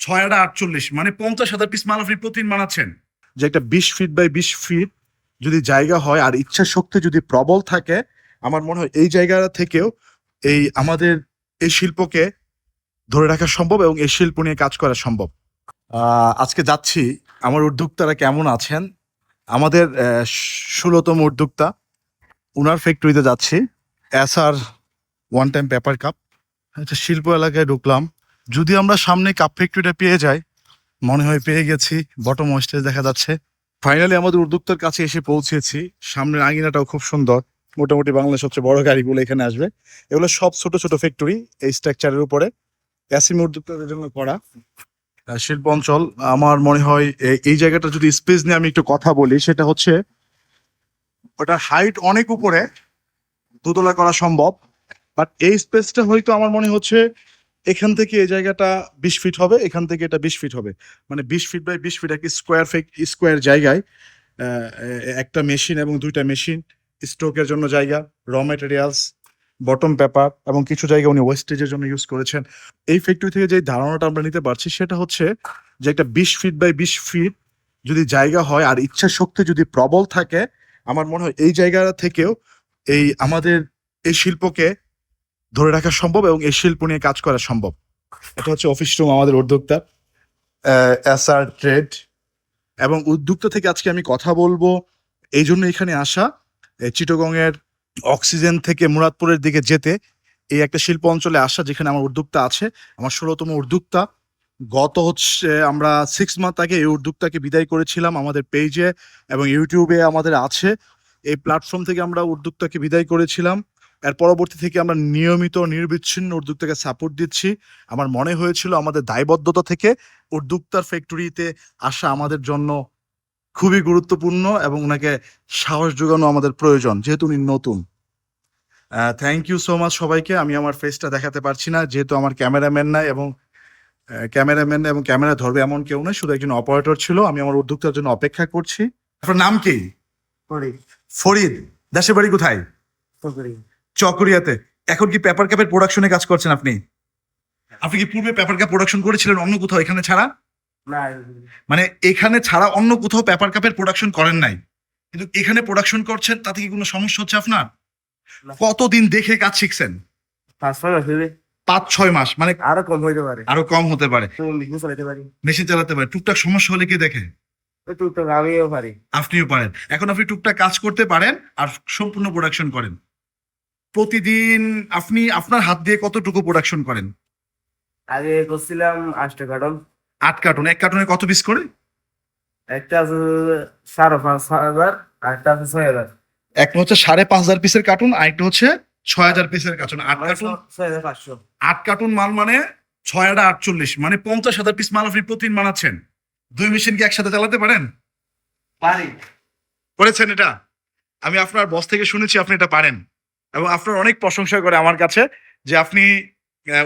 6/48 মানে 50,000 পিস মাল আপনি প্রতিদিন বানাচ্ছেন। যে একটা 20 ফিট বাই 20 ফিট যদি জায়গা হয় আর ইচ্ছা শক্তি যদি প্রবল থাকে, আমার মনে হয় এই জায়গা থেকেও এই আমাদের এই শিল্পকে ধরে রাখা সম্ভব এবং এই শিল্প নিয়ে কাজ করা সম্ভব। আজকে যাচ্ছি, আমার উদ্যোক্তারা কেমন আছেন, আমাদের 16তম উদ্যোক্তা, উনার ফ্যাক্টরিতে যাচ্ছি। আর ওয়ান টাইম পেপার কাপ, একটা শিল্প এলাকায় ঢুকলাম। যদি আমরা সামনে কাপ ফ্যাক্টরিটা পেয়ে যাই, মনে হয় পেয়ে গেছি। বটম স্টেজ দেখা যাচ্ছে। ফাইনালি আমাদের উদ্যোক্তার কাছে এসে পৌঁছেছি। সামনের আঙিনাটাও খুব সুন্দর। মোটামুটি বাংলাদেশের সবচেয়ে বড় গাড়িগুলো এখানে আসবে। এগুলো সব ছোট ছোট ফ্যাক্টরি এই স্ট্রাকচারের উপরে অ্যাসিম উদ্যোক্তাদের জন্য করা শিল্প অঞ্চল। আমার মনে হয় এই জায়গাটা যদি স্পেস নিয়ে আমি একটু কথা বলি, সেটা হচ্ছে ওটা হাইট অনেক উপরে, দোতলা করা সম্ভব। বাট এই স্পেসটা হয়তো আমার মনে হচ্ছে এখান থেকে এই জায়গাটা 20 ফিট হবে, এখান থেকে এটা 20 ফিট হবে। মানে 20 ফিট বাই 20 ফিট একটা স্কোয়ার জায়গায় একটা মেশিন এবং দুইটা মেশিন, স্ট্রোকের জন্য জায়গা, র ম্যাটেরিয়ালস, বটম পেপার এবং কিছু জায়গা উনি ওয়েস্টেজের জন্য ইউজ করেছেন। এই ফ্যাক্টরি থেকে যে ধারণাটা আমরা নিতে পারছি সেটা হচ্ছে যে একটা 20 ফিট বাই 20 ফিট যদি জায়গা হয় আর ইচ্ছা শক্তি যদি প্রবল থাকে, আমার মনে হয় এই জায়গা থেকেও এই আমাদের এই শিল্পকে ধরে রাখা সম্ভব এবং এই শিল্প নিয়ে কাজ করা সম্ভব। এটা হচ্ছে অফিস রুম আমাদের উদ্যোক্তা SR ট্রেড। এবং উদ্যোক্তা থেকে আজকে আমি কথা বলবো, এই জন্য এখানে আসা। চিটাগংয়ের অক্সিজেন থেকে মুরাদপুরের দিকে যেতে এই একটা শিল্প অঞ্চলে আসা, যেখানে আমার উদ্যোক্তা আছে, আমার 16তম উদ্যোক্তা। গত হচ্ছে আমরা 6 মান্থ আগে এই উদ্যোক্তাকে বিদায় করেছিলাম আমাদের পেজে এবং ইউটিউবে আমাদের আছে। এই প্ল্যাটফর্ম থেকে আমরা উদ্যোক্তাকে বিদায় করেছিলাম। এর পরবর্তী থেকে আমরা নিয়মিত নির্বিচ্ছিন্ন উদ্যোক্তাকে সাপোর্ট দিচ্ছি। আমার মনে হয়েছিল আমাদের দায়বদ্ধতা থেকে উদ্যোক্তার ফ্যাক্টরিতে আসা আমাদের জন্য খুবই গুরুত্বপূর্ণ এবং ওনাকে সাহস যোগানো আমাদের প্রয়োজন, যেহেতু উনি নতুন। থ্যাংক ইউ সো মাচ সবাইকে। আমি আমার ফেসটা দেখাতে পারছি না, যেহেতু আমার ক্যামেরাম্যান নাই এবং ক্যামেরা ধরবে এমন কেউ নয়, শুধু একজন অপারেটর ছিল। আমি আমার উদ্যোক্তার জন্য অপেক্ষা করছি। আপনার নাম কি? ফরিদ। দেশের বাড়ি কোথায়? চকরিয়াতে। এখন কি পেপার কাপের প্রোডাকশনে কাজ করছেন আপনি? আপনি কি পূর্বে পেপার কাপ প্রোডাকশন করেছিলেন অন্য কোথাও, এখানে ছাড়া? মানে এখানে ছাড়া অন্য কোথাও পেপার কাপের প্রোডাকশন করেন নাই, কিন্তু এখানে প্রোডাকশন করছেন, তাতে কি কোনো সমস্যা হচ্ছে আপনার? কতদিন দেখে কাজ শিখছেন? 5-6 মাস। মানে আরো কম হইতে পারে, আরো কম হতে পারে। মেশিন চালাতে পারি, মেশিন চালাতে পারে। টুকটাক সমস্যা হলে কি দেখে? টুকটাক আমিও পারি। আপনিও পারেন। এখন আপনি টুকটাক কাজ করতে পারেন আর সম্পূর্ণ প্রোডাকশন করেন। প্রতিদিন আপনি আপনার হাত দিয়ে কতটুকু প্রোডাকশন করেন? আগে করছিলাম 8টা কার্টন। 8 কার্টন। এক কার্টনে কত পিস করে? একটা আছে 5,500, আর একটা আছে 6,000। একটা হচ্ছে 5,500 পিসের কার্টুন, আর একটা হচ্ছে 6,000 পিসের কার্টুন। 8 কার্টুন, 6,500। 8 কার্টুন মাল মানে 6/48 মানে 50,000 পিস মাল আপনি প্রতিদিন বানাচ্ছেন। 2 মেশিন কি একসাথে চালাতে পারেন? পারি। করেছেন এটা? আমি আপনার বস থেকে শুনেছি আপনি এটা পারেন এবং আপনার অনেক প্রশংসা করে আমার কাছে যে আপনি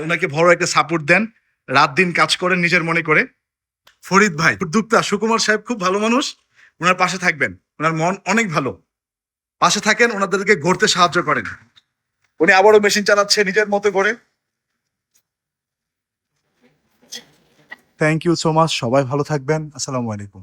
ওনাকে বড় একটা সাপোর্ট দেন, রাত দিন কাজ করেন নিজের মনে করে। ফরিদ ভাই উদ্যোক্তা, সুকুমার সাহেব খুব ভালো মানুষ, ওনার পাশে থাকবেন। ওনার মন অনেক ভালো, পাশে থাকেন, ওনাদেরকে ঘুরতে সাহায্য করেন। উনি আবারও মেশিন চালাচ্ছে নিজের মতো করে। Thank you so much. সবাই ভালো থাকবেন। আসসালামু আলাইকুম।